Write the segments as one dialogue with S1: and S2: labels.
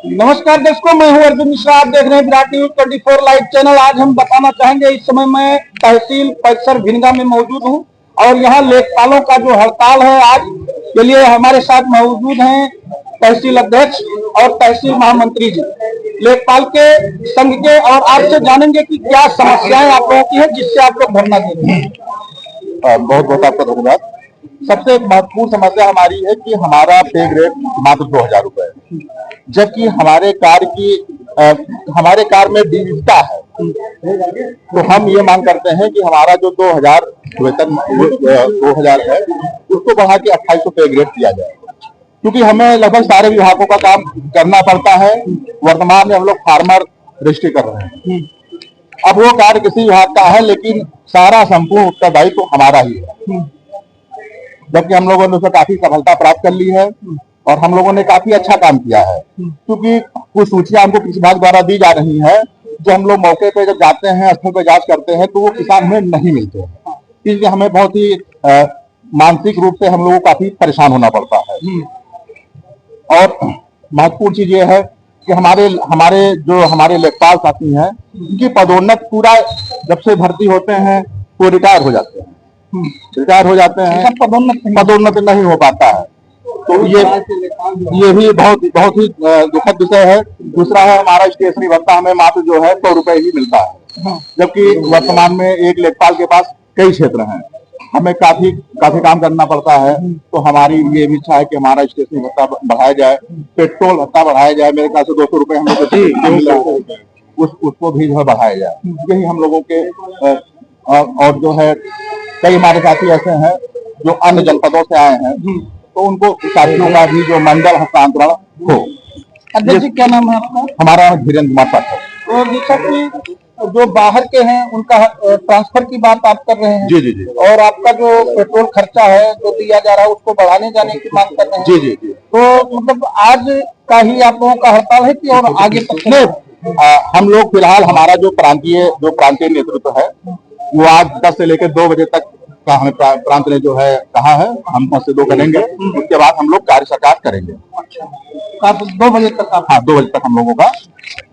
S1: नमस्कार दर्शकों, मैं हूं अर्जुन मिश्रा। आप देख रहे हैं विराट न्यूज 24 लाइव चैनल। आज हम बताना चाहेंगे, इस समय मैं तहसील परिसर भिनगा में मौजूद हूं और यहां लेखपालों का जो हड़ताल है आज के लिए हमारे साथ मौजूद हैं तहसील अध्यक्ष और तहसील महामंत्री जी लेखपाल के संघ के, और आपसे जानेंगे कि क्या समस्याएं आप लोगों की है जिससे आप लोग धरना दे रहे हैं।
S2: बहुत बहुत आपका धन्यवाद। सबसे महत्वपूर्ण समस्या हमारी है कि हमारा पे ग्रेड मात्र 2000 रुपए है, जबकि हमारे कार्य में विविधता है। तो हम ये मांग करते हैं कि हमारा जो 2000 वेतन 2000 है उसको बढ़ा के 2800 पे ग्रेड किया जाए, क्योंकि हमें लगभग सारे विभागों का काम करना पड़ता है। वर्तमान में हम लोग फार्मर रजिस्ट्री कर रहे हैं। अब वो कार्य किसी विभाग का है, लेकिन सारा संपूर्ण उत्तरदायित्व तो हमारा ही है, जबकि हम लोगों ने उसमें काफी सफलता प्राप्त कर ली है और हम लोगों ने काफी अच्छा काम किया है। क्योंकि कुछ सूचियां हमको कृषि विभाग द्वारा दी जा रही है, जो हम लोग मौके पे जब जाते हैं, स्थल पे जांच करते हैं, तो वो किसान हमें नहीं मिलते हैं। इसलिए हमें बहुत ही मानसिक रूप से हम लोगों को काफी परेशान होना पड़ता है। और महत्वपूर्ण चीज ये है कि हमारे लेखपाल साथी हैं, उनकी पदोन्नत पूरा जब से भर्ती होते हैं वो रिटायर हो जाते हैं। पदोन्नत नहीं हो पाता है। तो ये भी बहुत ही दुखद विषय है। दूसरा है, हमारा स्टेशनरी भत्ता हमें मात्र जो है 100 रुपए ही मिलता है, जबकि वर्तमान में एक लेखपाल के पास कई क्षेत्र हैं, हमें काफी काम करना पड़ता है। तो हमारी ये भी इच्छा है कि हमारा स्टेशनरी भत्ता बढ़ाया जाए, पेट्रोल भत्ता बढ़ाया जाए। मेरे ख्याल से 200 रुपए हम लोग उसको भी जो है बढ़ाया जाए। यही हम लोगों के और जो है कई हमारे साथी ऐसे हैं जो अन्य जनपदों से आए हैं, तो उनको साथियों का भी जो मंडल हस्तांतरण हो।
S1: अध्यक्ष जी, क्या नाम है आपका?
S2: हमारा धीरेन्द्र कुमार पाठक।
S1: तो जैसा कि जो बाहर के हैं उनका ट्रांसफर की बात आप कर रहे हैं।
S2: जी।
S1: और आपका जो पेट्रोल खर्चा है जो दिया जा रहा है उसको बढ़ाने जाने की मांग कर रहे हैं।
S2: जी।
S1: तो मतलब आज का ही आप लोगों का हड़ताल है कि और आगे तक नहीं?
S2: हम लोग फिलहाल हमारा जो प्रांतीय नेतृत्व है वो आज 10 से लेकर 2 बजे तक का हमें प्रांत ने जो है कहा है, हम 10 से 2 करेंगे। उसके बाद हम लोग कार्य साकार करेंगे।
S1: 2 बजे तक?
S2: हाँ, 2 बजे तक हम लोगों का।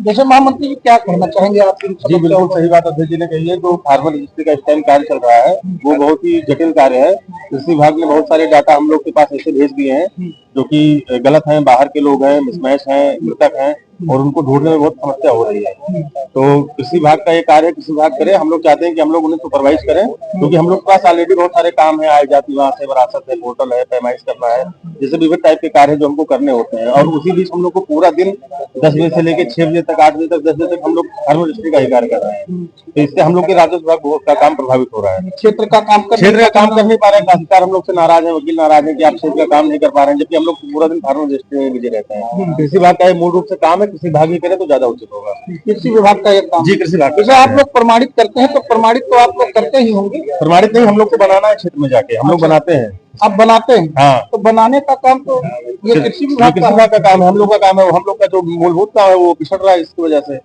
S1: जैसे महामंत्री जी क्या कहना चाहेंगे आप?
S2: जी बिल्कुल सही बात अध्यक्ष जी ने कही है। जो फार्मर रजिस्ट्री का इस टाइम कार्य चल रहा है वो बहुत ही जटिल कार्य है। कृषि विभाग ने बहुत सारे डाटा हम लोग के पास ऐसे भेज दिए हैं जो कि गलत हैं, बाहर के लोग हैं, मिसमैच हैं, मृतक हैं, और उनको ढूंढने में बहुत समस्या हो रही है। तो कृषि विभाग का ये कार्य कृषि विभाग करे। हम लोग चाहते हैं कि हम लोग उन्हें सुपरवाइज करें, क्योंकि हम लोग के पास ऑलरेडी बहुत सारे काम है। आय जाति वहाँ से विरासत है, पोर्टल है, पैमाइश करना है, जैसे विभिन्न टाइप के कार्य जो हमको करने होते हैं। और उसी बीच हम लोग को पूरा दिन 10 बजे से लेकर 6 बजे तक, 8 बजे तक, 10 बजे तक हम लोग फार्मर रजिस्ट्री का ही कार्य कर रहे हैं। तो इससे हम लोग के राजस्व विभाग का काम प्रभावित हो रहा है।
S1: क्षेत्र का काम कर
S2: नहीं पा रहे हैं। तहसीलदार हम लोग से नाराज है, वकील नाराज है कि आप क्षेत्र का काम नहीं कर पा रहे हैं, जबकि हम लोग पूरा दिन फार्मर रजिस्ट्री में बिजी रहते हैं। कृषि विभाग का मूल रूप से काम है, कृषि विभाग ही करे तो ज्यादा उचित होगा।
S1: कृषि विभाग का एक काम?
S2: जी, कृषि विभाग।
S1: जैसे आप लोग प्रमाणित करते हैं तो प्रमाणित तो आप लोग करते ही होंगे?
S2: प्रमाणित नहीं, हम लोग को बनाना है, क्षेत्र में जाके हम लोग बनाते हैं।
S1: आप बनाते हैं?
S2: हाँ।
S1: तो बनाने का काम तो ये कृषि विभाग
S2: का काम है। हम लोग का काम है, हम लोग का जो मूलभूत काम है वो पिछड़ रहा है। इसकी वजह से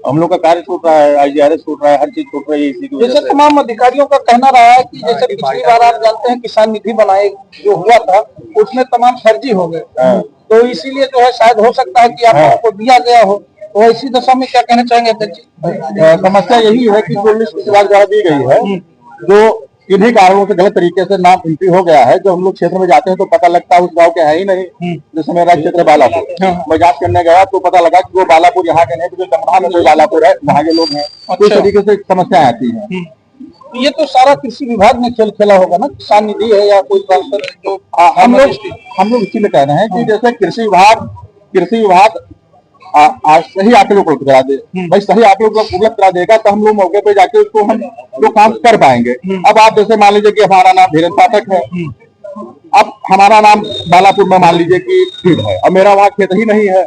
S2: हम लोग का कार्य छूट रहा है, IGRS छूट रहा है, हर चीज छूट रही है इसी की वजह से।
S1: जैसे तमाम अधिकारियों का कहना रहा है कि जैसे पिछली बार आप जानते हैं किसान निधि बनाए जो हुआ था उसमें तमाम फर्जी हो गए, तो इसीलिए जो है शायद हो सकता है कि आप लोगों को दिया गया हो। तो इसी दशा में क्या कहना चाहेंगे अध्यक्ष जी?
S2: समस्या यही है कि जो लिस्ट कृषि विभाग द्वारा दी गई है, जो किन्हीं कारणों से गलत तरीके से नाम एंट्री हो गया है। जो हम लोग क्षेत्र में जाते हैं तो पता लगता है उस गांव के है ही नहीं। जैसे मेरा क्षेत्र बालापुर, मैं जांच करने गया तो पता लगा कि वो बालापुर यहाँ के नहीं, जो दमहा में जो बालापुर है वहाँ के लोग हैं। तो इस तरीके से समस्याएं आती हैं।
S1: ये तो सारा कृषि विभाग ने खेल खेला होगा ना, किसान निधि है या कोई ट्रांसफर जो
S2: हम लोग इसीलिए कह रहे हैं कि जैसे कृषि विभाग आज सही आंकड़े उपलब्ध करा दे। भाई सही आंकड़े उपलब्ध करा देगा तो हम लोग मौके पे जाके उसको हम लोग काम कर पाएंगे। अब आप जैसे मान लीजिए कि हमारा नाम धीरेन्द्र पाठक है, अब हमारा नाम बालापुर में मान लीजिए कि फील्ड है, अब मेरा वहाँ खेत ही नहीं है।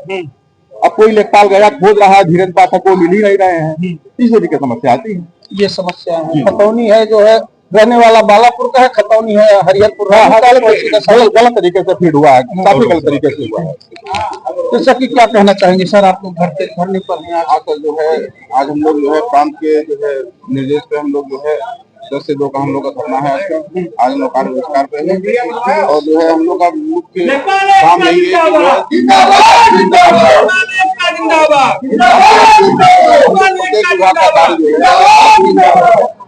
S2: अब कोई लेखपाल गया खोज रहा है, धीरेन्द्र पाठक को मिल ही नहीं रहे हैं। इस वजह की समस्या आती है।
S1: ये समस्या है। खतौनी है जो है रहने वाला बालापुर का है, खतौनी है हरिहरपुर है।
S2: गलत तरीके से फीड हुआ है, काफी गलत तरीके से हुआ है।
S1: तो सर की क्या कहना चाहेंगे? सर आप लोग धरने पर हैं
S2: आकर जो है आज हम लोग जो है प्रांत के जो है निर्देश पे हम लोग जो है 10 से 2 का हम लोग का धरना है। आज हम लोग कार्य बहिष्कार पे हैं और जो है हम लोग का मुख्य काम यही है प्रत्येक विभाग का कार्य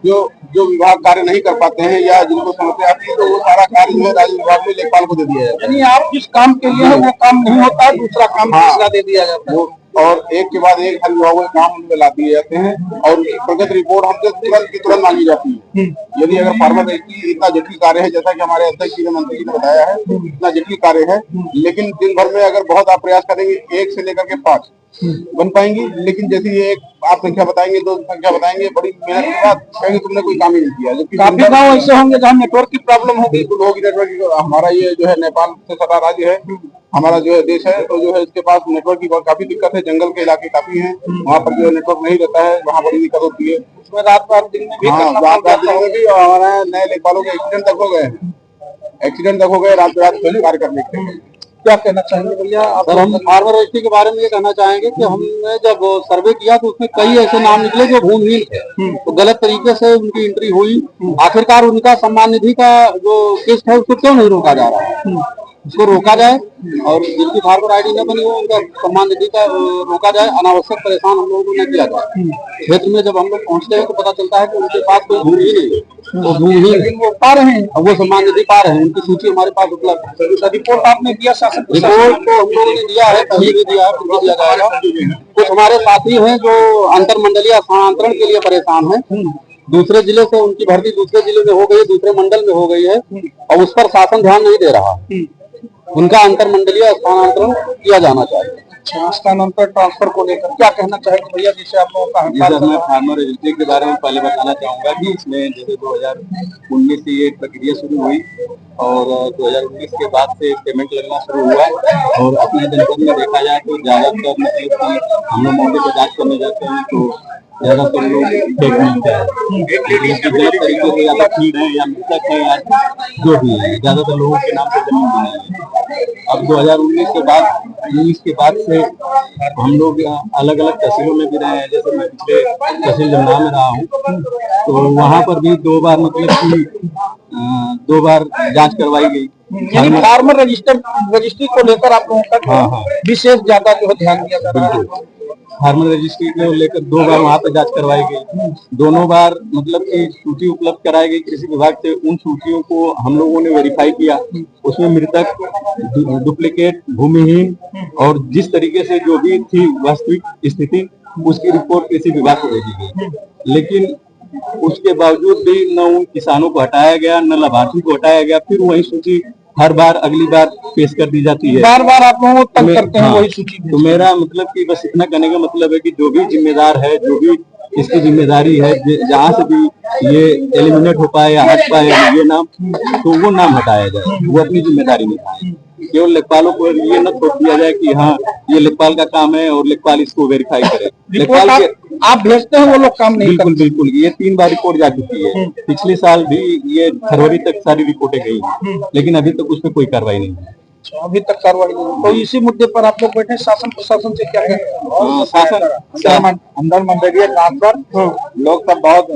S2: जो जो विभाग कार्य नहीं कर पाते हैं या जिनको समस्या आती है तो वो सारा कार्य जो है राज्य विभाग में लेखपाल को दे दिया जाता है।
S1: यानी आप जिस काम के लिए है वो काम नहीं होता है, दूसरा काम तीसरा दे दिया जाता है।
S2: और एक के बाद एक हर विभागों के काम उनमें ला दिए जाते हैं और उनकी प्रगति रिपोर्ट हमसे तुरंत की तुरंत मांगी जाती है। यदि अगर फार्मर रजिस्ट्री इतना जटिल कार्य है, जैसा कि हमारे अध्यक्ष जी ने, मंत्री जी ने बताया है, इतना जटिल कार्य है, लेकिन दिन भर में अगर बहुत आप प्रयास करेंगे 1 से लेकर के 5 बन पाएंगी, लेकिन जैसे ये एक आप संख्या बताएंगे, 2 संख्या बताएंगे, बड़ी मेहनत के बाद कहेंगे तुमने कोई काम ही नहीं किया। जबकि
S1: काफी गाँव ऐसे होंगे जहाँ नेटवर्क की प्रॉब्लम होगी।
S2: बिल्कुल होगी नेटवर्क की। हमारा ये जो है नेपाल से सटा राज्य है, हमारा जो है देश है, तो जो है इसके पास नेटवर्क की काफी दिक्कत है। जंगल के इलाके काफी हैं, वहाँ पर जो है नेटवर्क नहीं रहता है, वहाँ बड़ी दिक्कत होती है।
S1: उसमें रात दिन में भी
S2: रात दिन में भी, और हमारे नए लेखपालों के एक्सीडेंट तक हो गए, रात कार्य करने के लिए।
S1: क्या कहना चाहेंगे भैया?
S3: सर, हम फार्मर रजिस्ट्री के बारे में ये कहना चाहेंगे कि हमने जब सर्वे किया तो उसमें कई ऐसे नाम निकले जो भूमिहीन थे, तो गलत तरीके से उनकी एंट्री हुई। आखिरकार उनका सम्मान निधि का जो किस्त है उसको क्यों नहीं रोका जा रहा है? उसको रोका जाए और जिनकी फार्मर आईडी न बनी हो उनका सम्मान निधि का रोका जाए। अनावश्यक परेशान हम लोगों को न किया जाए। क्षेत्र में जब हम लोग पहुंचते हैं तो पता चलता है कि उनके पास कोई भूमि नहीं है, तो भूमिहीन वो पा रहे हैं और वो सम्मान निधि पा रहे हैं। उनकी सूची हमारे पास उपलब्ध है।
S1: रिपोर्ट आपने दिया शासन
S3: रिपोर्ट तो हम लोगों ने दिया है, पहले भी दिया है, फिर भी दिया जाएगा। कुछ हमारे साथी हैं जो अंतर मंडलीय स्थानांतरण के लिए परेशान हैं। दूसरे जिले से उनकी भर्ती दूसरे जिले में हो गई, दूसरे मंडल में हो गई है और उस पर शासन ध्यान नहीं दे रहा। उनका अंतर मंडलीय स्थानांतरण किया जाना चाहिए।
S1: स्थानांतरण ट्रांसफर को लेकर क्या कहना चाहेंगे भैया? जैसे आप लोगों का
S3: मैं फार्मर रजिस्ट्री के बारे में पहले बताना चाहूंगा कि इसमें जैसे 2019 से ये प्रक्रिया शुरू हुई और 2019 के बाद से पेमेंट लगना शुरू हुआ और अपने जनपद में देखा जाए तो ज्यादातर मतलब कि हम लोग मौके पर जांच करने जाते हैं तो ज्यादातर लोग फेक मिलते हैं, गलत तरीके से या तो ठीक है या मृतक है या जो भी है, ज्यादातर लोगों के नाम पे जमीन भी नहीं है। अब 2019 के बाद से हम लोग अलग अलग तहसीलों में भी रहे हैं। जैसे मैं पिछले तहसील जमुना में रहा हूँ तो वहाँ पर भी 2 बार मतलब कि 2 बार जांच करवाई गई।
S1: फार्मर रजिस्ट्री को लेकर आप लोगों का विशेष ज्यादा जो है ध्यान दिया जा रहा है।
S3: फार्मर रजिस्ट्री को लेकर 2 बार वहाँ पे जांच करवाई गई। दोनों बार मतलब कि सूची उपलब्ध कराई गई कृषि विभाग से। उन सूचियों को हम लोगों ने वेरीफाई किया, उसमें मृतक, डुप्लीकेट, भूमिहीन और जिस तरीके से जो भी थी वास्तविक स्थिति उसकी रिपोर्ट कृषि विभाग को भेजी गई। लेकिन उसके बावजूद भी न उन किसानों को हटाया गया, न लाभार्थी को हटाया गया। फिर वही सूची हर बार अगली बार पेश कर दी जाती है।
S1: बार बार आप लोगों को तंग करते हैं वही सूची।
S3: तो मेरा मतलब कि बस इतना कहने का मतलब है कि जो भी जिम्मेदार है, जो भी इसकी जिम्मेदारी है, जहाँ से भी ये एलिमिनेट हो पाए या हट पाए ये नाम, तो वो नाम हटाया जाए, वो अपनी जिम्मेदारी निभाए। केवल लेखपालों को ये न थोप दिया जाए कि हाँ ये लेखपाल का काम है और लेखपाल इसको वेरीफाई करे। लेखपाल के
S1: आप भेजते हैं वो लोग काम नहीं
S3: बिल्कुल बिल्कुल, ये 3 बार रिपोर्ट जा चुकी है। पिछले साल भी ये फरवरी तक सारी रिपोर्टें गई हैं, लेकिन अभी तक उस पर कोई कार्रवाई नहीं है।
S1: अभी तक कार्रवाई नहीं। तो इसी मुद्दे पर आप लोग बैठे, शासन प्रशासन से क्या कहते हैं?
S2: शासन अंदर मंडलीय ट्रांसफर लोग सब बहुत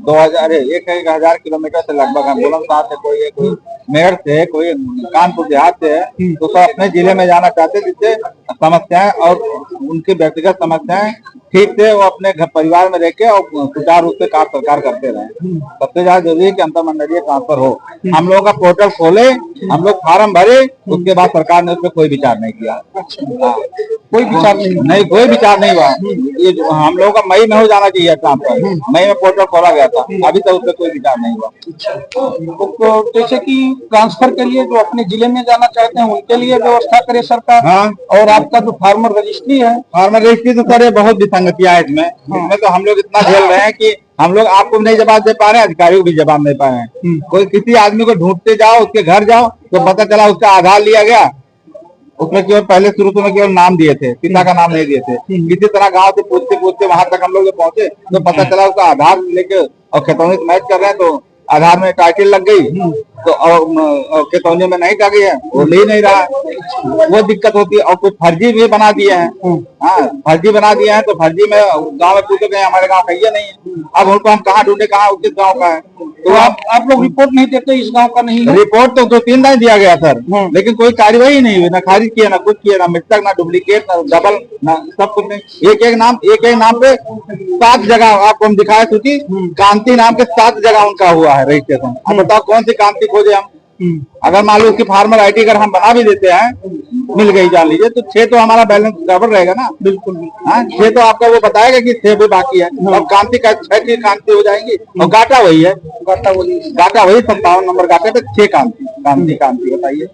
S2: 1,000 किलोमीटर से लगभग बुलंदशहर से कोई मेरठ से, कोई कानपुर देहात से है, तो सब अपने जिले में जाना चाहते हैं, जिससे समस्याएं और उनकी व्यक्तिगत समस्याएं ठीक से वो अपने घर परिवार में रह के और सुचारू रूप से काम सरकार करते रहे। सबसे ज्यादा जरूरी है कि अंतर मंडलीय ट्रांसफर हो। हम लोगों का पोर्टल खोले, हम लोग फार्म भरे, उसके बाद सरकार ने उस पर कोई विचार नहीं किया।
S1: कोई विचार
S2: कोई विचार नहीं हुआ। ये हम लोगों का मई में हो जाना चाहिए ट्रांसफर, मई में पोर्टल खोला गया था, अभी तक उस पर कोई विचार नहीं हुआ।
S1: तो जैसे कि ट्रांसफर के लिए जो अपने जिले में जाना चाहते हैं उनके लिए व्यवस्था करे सरकार।
S2: हाँ,
S1: और आपका जो फार्मर रजिस्ट्री है,
S2: फार्मर रजिस्ट्री तो सर बहुत विसंगतियां है इसमें तो हम लोग इतना झेल रहे हैं कि हम लोग आपको नहीं जवाब दे पा रहे हैं, अधिकारियों को भी जवाब नहीं पा रहे हैं। कोई किसी आदमी को ढूंढते जाओ, उसके घर जाओ तो पता चला उसका आधार लिया गया, उसमें केवल पहले शुरू में केवल नाम दिए थे, पिता का नाम नहीं दिए थे। किसी तरह गांव से पूछते पूछते वहां तक हम लोग पहुंचे तो पता चला उसका आधार लेके और खेतों में मैच कर रहे हैं तो आधार में टाइटल लग गई तो के तौलिये में नहीं लगी है, वो ले नहीं रहा है, वो दिक्कत होती है। और कुछ फर्जी भी बना दिए हैं, हाँ फर्जी बना दिए हैं, तो फर्जी में गाँव में पूछे गए हमारे गाँव का ये नहीं है। अब उनको हम कहाँ ढूंढे, कहाँ किस गाँव का है।
S1: तो आप लोग रिपोर्ट नहीं देते इस गांव का नहीं है?
S2: रिपोर्ट तो 2-3 दिन दिया गया सर, लेकिन कोई कार्यवाही नहीं हुई, ना खारिज किया, ना कुछ किया, ना मिस्टेक, ना डुप्लीकेट, ना डबल, ना सब कुछ नहीं। एक एक नाम पे 7 जगह आपको हम दिखाए सूची, कांति नाम के 7 जगह उनका हुआ है रजिस्ट्रेशन। अब बताओ कौन सी कांति खोजे हम? अगर मान लो उसकी फार्मर आईडी अगर हम बना भी देते हैं, मिल गई जान लीजिए, तो 6 तो हमारा बैलेंस गड़बड़ रहेगा ना। बिल्कुल हाँ, 6 तो आपका वो बताएगा कि 6 भी बाकी है। अब कांति का 6 की कांति हो जाएंगी, और गाटा वही है, गाटा वही 57 नंबर गाटे पे 6 कांति बताइए।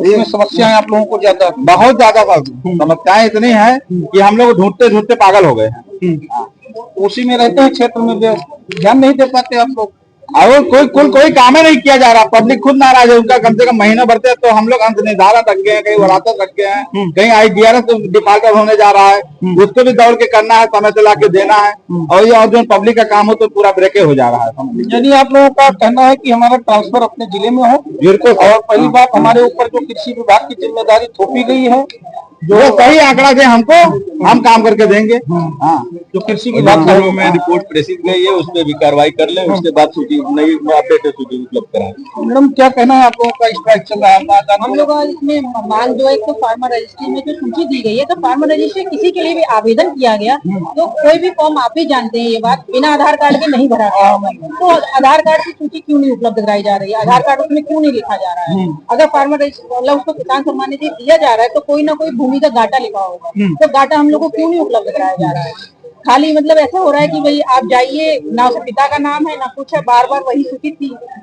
S1: इसमें समस्याएं आप लोगों को
S2: बहुत ज्यादा समस्याएं इतनी है कि हम लोग ढूंढते पागल हो गए हैं।
S1: उसी में रहते हैं, क्षेत्र में ध्यान नहीं दे पाते आप लोग,
S2: और कोई काम ही नहीं किया जा रहा। पब्लिक खुद नाराज है, उनका कम से कम महीना भरते हैं, तो हम लोग अंत निर्धारण रख गए हैं, कहीं वरासत रख गए हैं, कहीं IGRS डिफाल्टर होने जा रहा है, उसको भी दौड़ के करना है, समय से ला के देना है, और ये और जो पब्लिक का काम हो तो पूरा ब्रेके हो जा रहा है।
S1: यानी आप लोगों का कहना है कि हमारा ट्रांसफर अपने जिले में हो।
S2: बिल्कुल।
S1: और पहली बात, हमारे ऊपर जो कृषि विभाग की जिम्मेदारी थोपी गई है,
S2: जो सही आंकड़ा दे हमको, हम काम करके देंगे। हाँ,
S1: जो कृषि विभाग
S3: में रिपोर्ट प्रेसित गई है, उस पर भी कार्रवाई कर ले, उसके बाद सूची नई अपडेटेड सूची उपलब्ध कराएं।
S1: मैडम क्या कहना है आप लोगों का? स्ट्राइक चल रहा है,
S4: हम लोग इसमें मांग जो है, तो फार्मर रजिस्ट्री में जो सूची दी गई है, तो फार्मर रजिस्ट्री किसी के लिए भी आवेदन किया गया, तो कोई भी फॉर्म आप भी जानते हैं ये बात, बिना आधार कार्ड के नहीं भरा गया। तो आधार कार्ड की सूची क्यों नहीं उपलब्ध कराई जा रही है? आधार कार्ड उसमें क्यों नहीं लिखा जा रहा है? अगर फार्मर मतलब उसको किसान सम्मान निधि दिया जा रहा है, तो कोई ना कोई भूमि का घाटा लिखा होगा, तो घाटा हम लोग को क्यों नहीं उपलब्ध कराया जा रहा है? खाली मतलब ऐसा हो रहा है कि भाई आप जाइए, ना उसके पिता का नाम है ना कुछ है, बार बार वही सूची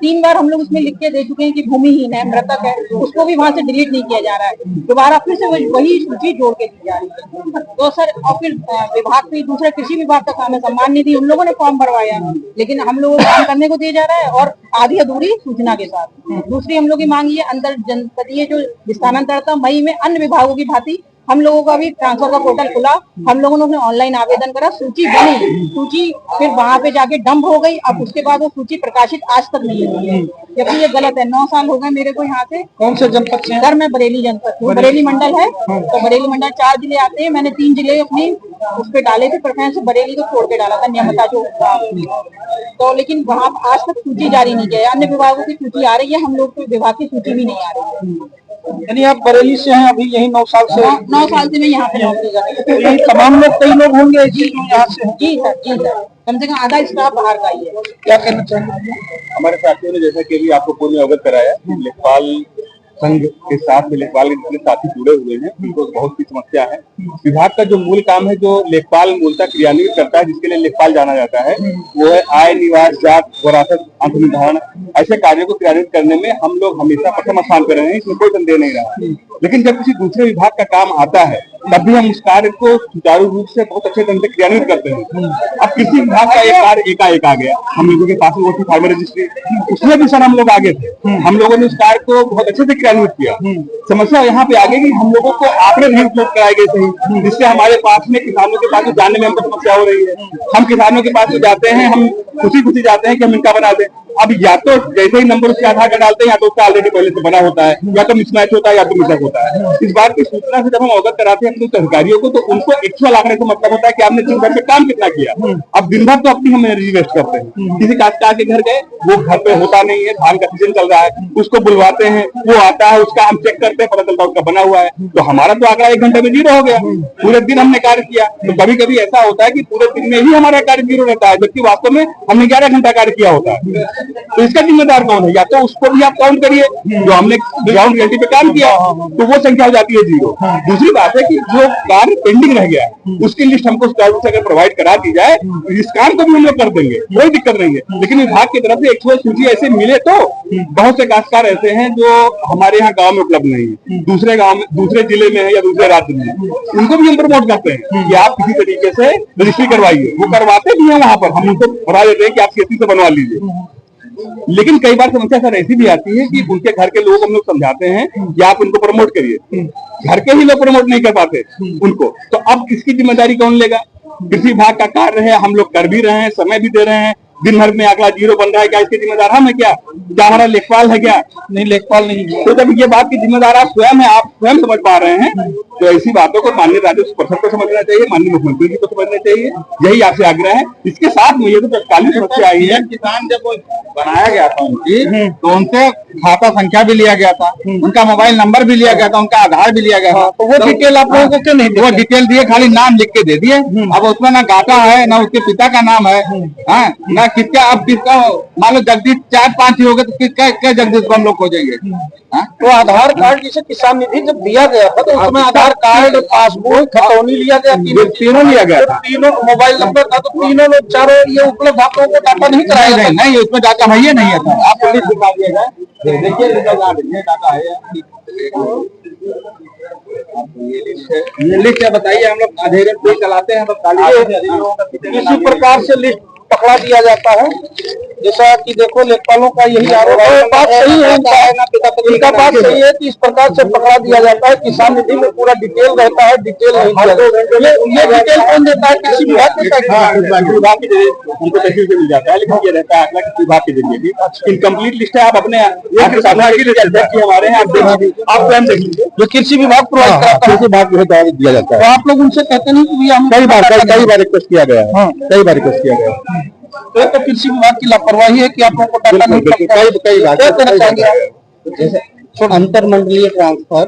S4: 3 बार हम लोग उसमें लिख के दे चुके हैं कि भूमिहीन है, मृतक है, उसको भी वहां से डिलीट नहीं किया जा रहा है, दोबारा फिर से वही सूची जोड़ के दी जा रही है। तो सर, और फिर विभाग भी, दूसरा कृषि विभाग का काम है, सम्मान निधि उन लोगों ने फॉर्म भरवाया, लेकिन हम लोगों को काम करने को दिया जा रहा है, और आधी अधूरी सूचना के साथ। दूसरी हम लोग की मांग ये, अंतर जनपदीय जो स्थानांतरण था, मई में अन्य विभागों की भांति हम लोगों का भी ट्रांसफर का पोर्टल खुला, हम लोगों ने ऑनलाइन आवेदन करा, सूची बनी, सूची फिर वहां पे जाके डंप हो गई। अब उसके बाद वो सूची प्रकाशित आज तक नहीं हुई है, जबकि ये गलत है। 9 साल हो गए मेरे को यहाँ से।
S1: कौन से जनपद से?
S4: सर मैं बरेली जनपद हूँ, बरेली मंडल है, तो बरेली मंडल 4 जिले आते हैं, मैंने 3 जिले अपनी उस पे डाले थे, प्रेफरेंस से बरेली को छोड़ के डाला था, नियमता जो तो, लेकिन वहाँ आज तक सूची जारी नहीं किया। अन्य विभागों की सूची आ रही है, हम लोग विभाग की सूची भी नहीं आ रही है।
S1: यानी आप बरेली से हैं, अभी यही 9 साल से?
S4: 9 साल से मैं यहाँ पे नौकरी कर रही हूँ।
S1: यही तमाम लोग, कई लोग होंगे जी जो यहाँ से?
S4: जी सर, कम से कम आधा स्टाफ बाहर का ही है।
S1: क्या कहना चाहेंगे?
S3: हमारे साथियों ने जैसा कि अभी आपको पूर्व में अवगत कराया, लेखपाल संघ के साथ में लेखपाल के जितने साथी जुड़े हुए हैं, उनको बहुत सी समस्या है। विभाग का जो मूल काम है, जो लेखपाल मूलतः क्रियान्वित करता है, जिसके लिए लेखपाल जाना जाता है, वो है आय, निवास, जात, वरासत, अंत निर्धारण, ऐसे कार्यों को क्रियान्वित करने में हम लोग हमेशा प्रथम स्थान पर रहे हैं, इसमें कोई संदेह नहीं रहा। लेकिन जब किसी दूसरे विभाग का काम आता है, तब भी हम उस कार्य को सुचारू रूप से बहुत अच्छे ढंग से क्रियान्वित करते हैं। अब किसी विभाग का एक कार्य एकाएक आ गया, हम लोगों के पास वो थी फार्मर रजिस्ट्री, उसमें भी सर हम लोग आगे थे, हम लोगों ने उस कार्य को बहुत अच्छे से क्रियान्वित किया। समस्या यहाँ पे आ गई कि हम लोगों को आंकड़े नहीं उपलब्ध कराए गए सही, जिससे हमारे पास में किसानों के पास जानने में हमको समस्या हो रही है। हम किसानों के पास जाते हैं, हम खुशी जाते हैं कि हम इनका बना दें। अब या तो जैसे ही नंबर उसके आधार कार्ड डालते हैं, या तो उसका ऑलरेडी पहले से बना होता है, या तो मिसमैच होता है, या तो मिसअप होता है। इस बात की सूचना से जब हम अवगत कराते हैं अपने अधिकारियों को, तो उनको एक्चुअल आंकड़े से मतलब होता है कि आपने दिन भर में काम कितना किया। अब दिन भर तो अपनी हम एनर्जी वेस्ट करते हैं। किसी काश्तकार के घर गए, वो घर पे होता नहीं है, धान का सीजन चल रहा है, उसको बुलवाते हैं, वो आता है, उसका हम चेक करते हैं, पता चलता है उसका बना हुआ है, तो हमारा तो आंकड़ा 1 घंटे में 0 हो गया। पूरे दिन हमने कार्य किया, तो कभी कभी ऐसा होता है कि पूरे दिन में ही हमारा कार्य 0 रहता है, जबकि वास्तव में हमने 11 घंटा कार्य किया होता है। तो इसका जिम्मेदार कौन है? या तो उसको भी आप काउंट करिए जो हमने ग्राउंड रियलिटी पे काम किया, तो वो संख्या हो जाती है 0। दूसरी बात है कि जो कार्य पेंडिंग रह गया है, उसकी लिस्ट हमको अगर प्रोवाइड करा दी जाए, इस काम को भी हम लोग कर देंगे, कोई दिक्कत नहीं है। लेकिन विभाग की तरफ से एक्चुअल सूची ऐसे मिले, तो बहुत से काश्तकार ऐसे हैं जो हमारे यहाँ गाँव में उपलब्ध नहीं है, दूसरे गाँव में, दूसरे जिले में है या दूसरे राज्य में, उनको भी हम प्रमोट करते हैं कि आप किसी तरीके से रजिस्ट्री करवाइए। वो करवाते भी हैं, वहां पर हम उनको बता देते हैं कि आप खेती से बनवा लीजिए। लेकिन कई बार समस्या सर ऐसी भी आती है कि उनके घर के लोग हम लोग समझाते हैं कि आप उनको प्रमोट करिए, घर के ही लोग प्रमोट नहीं कर पाते उनको, तो अब इसकी जिम्मेदारी कौन लेगा? कृषि विभाग का कार्य है, हम लोग कर भी रहे हैं, समय भी दे रहे हैं, दिन भर में अगला जीरो बन रहा है, क्या इसके जिम्मेदार हम है क्या हमारा लेखपाल है क्या?
S1: नहीं, लेखपाल नहीं है।
S3: तो जब ये बात की जिम्मेदार आप स्वयं है, आप स्वयं समझ पा रहे हैं, तो ऐसी बातों को माननीय राजस्व परिषद को समझना चाहिए, माननीय मुख्यमंत्री जी को समझना चाहिए। यही आपसे आग्रह है। इसके साथ में ये तो तत्कालीन समस्या आई है, किसान जब बनाया गया था उनकी, तो उनसे खाता संख्या भी लिया गया था, उनका मोबाइल नंबर भी लिया गया था, उनका आधार भी लिया गया था।
S1: तो वो डिटेल आप लोगों को क्यों नहीं
S3: वो डिटेल दिए, खाली नाम लिख के दे दिए। अब उसमें ना गाता है, ना उसके पिता का नाम है, हाँ, ना किसका, अब किसका मान लो जगदीश 4-5 ही हो गए, तो किसका क्या जगदीश को हम लोग खोजेंगे?
S1: तो आधार कार्ड जैसे किसान निधि जब दिया गया था, तो उसमें आधार कार्ड, पासबुक, खतौनी लिया गया,
S3: तीनों लिया गया था,
S1: तीनों मोबाइल नंबर था, तो तीनों लोग चारों ये उपलब्ध आप लोगों को डाटा नहीं कराया गया?
S3: नहीं, उसमें डाटा है नहीं है सर। आप लिस्ट दिखा दिएगा, देखिए डाटा है, ये लिस्ट है, बताइए। हम लोग अधेरे पे चलाते हैं, तो
S1: किसी प्रकार से लिस्ट पकड़ा दिया जाता है, जैसा कि देखो लेखपालों का यही आरोप है। बात सही है, इनका बात सही है कि इस प्रकार से पकड़ा दिया जाता है। किसान निधि में पूरा डिटेल रहता है, डिटेल नहीं दिया जाता। ये डिटेल कौन देता है? कृषि विभाग देता है,
S3: विभाग के जरिए उनको तहसील से मिल जाता है, लेकिन ये रहता है कृषि विभाग के जरिए भी। इनकम्प्लीट लिस्ट है, आप अपने हमारे हैं, आप स्वयं देख लीजिए,
S1: जो कृषि विभाग प्रोवाइड करता है,
S2: कृषि विभाग के द्वारा दिया जाता
S1: तो
S2: है।
S1: आप लोग उनसे कहते नहीं कि भैया
S2: कई बार रिक्वेस्ट किया गया है, कई बार रिक्वेस्ट किया गया है।
S1: तो कृषि विभाग की लापरवाही है कि आप लोगों को डाटा नहीं मिलता है।
S2: कई बार
S1: क्या कहना चाहेंगे आप?
S5: जैसे अंतर मंडलीय ट्रांसफर,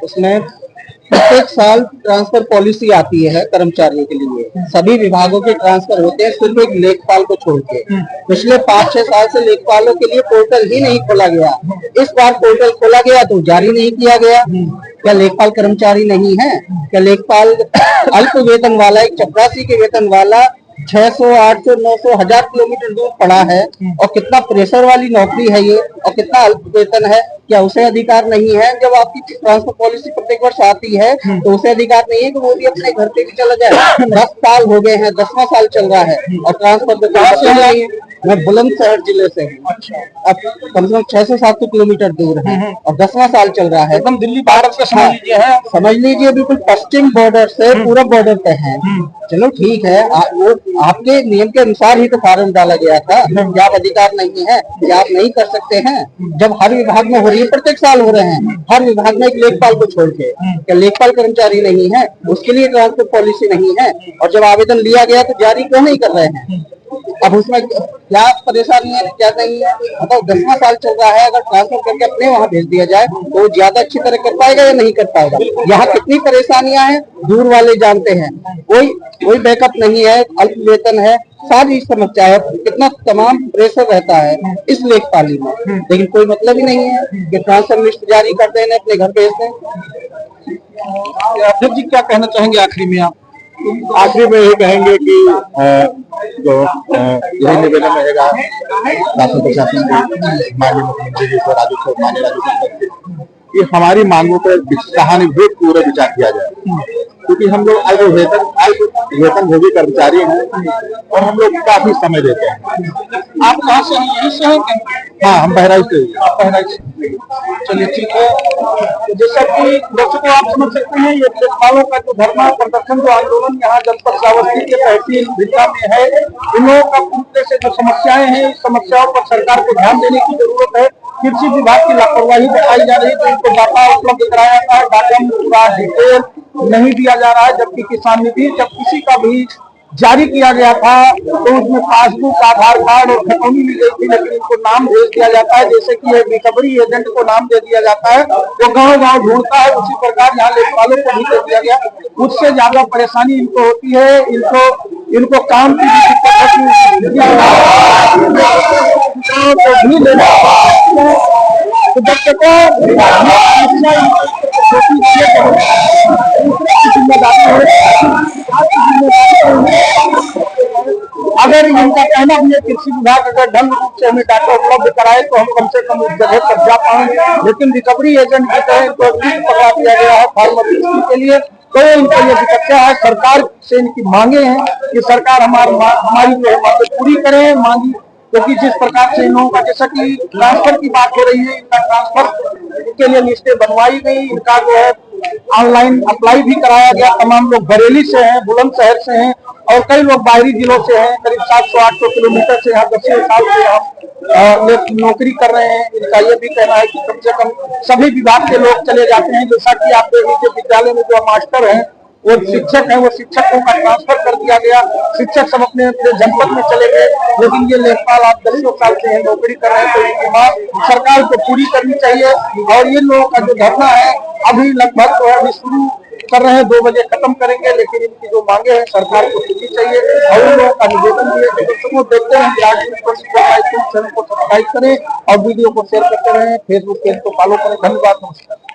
S5: उसमें प्रत्येक साल ट्रांसफर पॉलिसी आती है कर्मचारियों के लिए। सभी विभागों के ट्रांसफर होते हैं, सिर्फ एक लेखपाल को छोड़ के। पिछले 5-6 साल से लेखपालों के लिए पोर्टल ही नहीं खोला गया। इस बार पोर्टल खोला गया तो जारी नहीं किया गया। क्या लेखपाल कर्मचारी नहीं है? क्या लेखपाल अल्प वेतन वाला, एक चपरासी के वेतन वाला 600, 800, 900, 1000 किलोमीटर दूर पड़ा है, और कितना प्रेशर वाली नौकरी है ये, और कितना अल्प वेतन है? क्या उसे अधिकार नहीं है? जब आपकी ट्रांसफर पॉलिसी प्रत्येक वर्ष आती है तो उसे अधिकार नहीं है कि वो भी अपने घर पे भी चला जाए? 10 साल हो गए हैं, 10वां साल चल रहा है और ट्रांसफर नहीं है। मैं बुलंदशहर जिले से हूँ, अब कम से कम 600-700 किलोमीटर दूर है और 10वां साल चल रहा है।
S1: एकदम दिल्ली भारत का समझ लीजिए है,
S5: समझ लीजिए बिल्कुल पश्चिम बॉर्डर से पूरब बॉर्डर पे है। चलो ठीक है, वो आपके नियम के अनुसार ही तो फार्म डाला गया था कि आप अधिकार नहीं है, कि आप नहीं कर सकते हैं। जब हर विभाग में हो रही है, प्रत्येक साल हो रहे हैं, हर विभाग में एक लेखपाल को छोड़ के, क्या लेखपाल कर्मचारी नहीं है? उसके लिए ट्रांसफर पॉलिसी नहीं है? और जब आवेदन लिया गया तो जारी क्यों नहीं कर रहे हैं? अब उसमें क्या परेशानी है, क्या नहीं है? मतलब 10वां साल चल रहा है, अगर ट्रांसफर करके अपने वहाँ भेज दिया जाए तो वो ज्यादा अच्छी तरह कर पाएगा या नहीं कर पाएगा? यहाँ कितनी परेशानियां हैं दूर वाले जानते हैं। कोई बैकअप नहीं है, अल्प वेतन है, सारी समस्या है, कितना तमाम प्रेशर रहता है इस लेखपाली में, लेकिन कोई मतलब ही नहीं है कि ट्रांसफर लिस्ट जारी कर दें, अपने घर भेज दें।
S1: अध्यक्ष जी क्या कहना चाहेंगे आखिरी में आप?
S2: आखिरी में यही कहेंगे कि जो यही निवेदन रहेगा शासन प्रशासन के, माननीय मुख्यमंत्री जी को, माननीय राजस्व कि हमारी मांगों पर सहानुभूति पूर्वक विचार किया जाए, क्योंकि हम लोग अल्प वेतन भोगी कर्मचारी हैं और हम लोग काफी समय देते हैं।
S1: आप कहाँ से हैं? यहीं से हैं?
S2: हाँ, हम बहराइच से।
S1: चलिए ठीक है। तो जैसा कि दर्शकों आप समझ सकते हैं, ये लेखपालों का जो धरना प्रदर्शन, जो आंदोलन यहाँ जनपद श्रावस्ती के तहसील भिंगा में है, इन लोगों का पूरी तरह से जो समस्याएं हैं, इस समस्याओं पर सरकार को ध्यान देने की जरूरत है। कृषि विभाग की लापरवाही दिखाई जा रही है, तो इनको डाटा उपलब्ध कराया जाता है, डाटा में पूरा डिटेल नहीं दिया जा रहा है। जबकि किसान निधि जब किसी का भी जारी किया गया था तो उसमें पासबुक, आधार कार्ड और खतौनी ली गई थी, लेकिन इनको नाम भेज दिया जाता है, जैसे कि रिकवरी एजेंट को नाम दे दिया जाता है, वो गांव-गांव ढूंढता है। उसी प्रकार यहाँ लेखपालों को भी दे दिया गया। उससे ज्यादा परेशानी इनको होती है, इनको काम की भी दिक्कत होती अगर इनका कहना भी है कृषि विभाग अगर ढंग रूप से हमें डाटा उपलब्ध कराए तो हम कम से कम उस जगह पर जा पाएंगे, लेकिन रिकवरी एजेंट की तरह इनको पकड़ा दिया गया है फार्मर के लिए। तो इनके लिए दिक्कतें है। सरकार से इनकी मांगे हैं कि सरकार हमारी जो है मांगे पूरी करे, मांगी, क्योंकि जिस प्रकार से इन लोगों का, जैसा कि ट्रांसफर की बात हो रही है, इनका ट्रांसफर के लिए लिस्टें बनवाई गई, इनका जो है ऑनलाइन अप्लाई भी कराया गया। तमाम लोग बरेली से हैं, बुलंदशहर से हैं, और कई लोग बाहरी जिलों से हैं, करीब 700-800 किलोमीटर से यहाँ 10 साल से हम नौकरी कर रहे हैं। इनका ये भी कहना है कि कम से कम सभी विभाग के लोग चले जाते हैं। जैसा कि आप देख लीजिए, विद्यालय में जो मास्टर हैं, वो शिक्षक हैं, वो शिक्षकों का ट्रांसफर कर दिया गया। शिक्षक सब अपने अपने जनपद में चले गए, लेकिन ये लेखपाल आप 10 साल से नौकरी कर रहे हैं, तो इनकी मांग सरकार को पूरी करनी चाहिए। और ये लोगों का जो धरना है अभी लगभग जो है अभी शुरू कर रहे हैं, 2 बजे खत्म करेंगे, लेकिन इनकी जो मांगे हैं सरकार को सुननी चाहिए। और उन लोगों का निवेदन भी है कि दर्शकों देखते हैं चैनल को सब्सक्राइब करें और वीडियो को शेयर करते रहें, फेसबुक पेज को फॉलो करें। धन्यवाद, नमस्कार।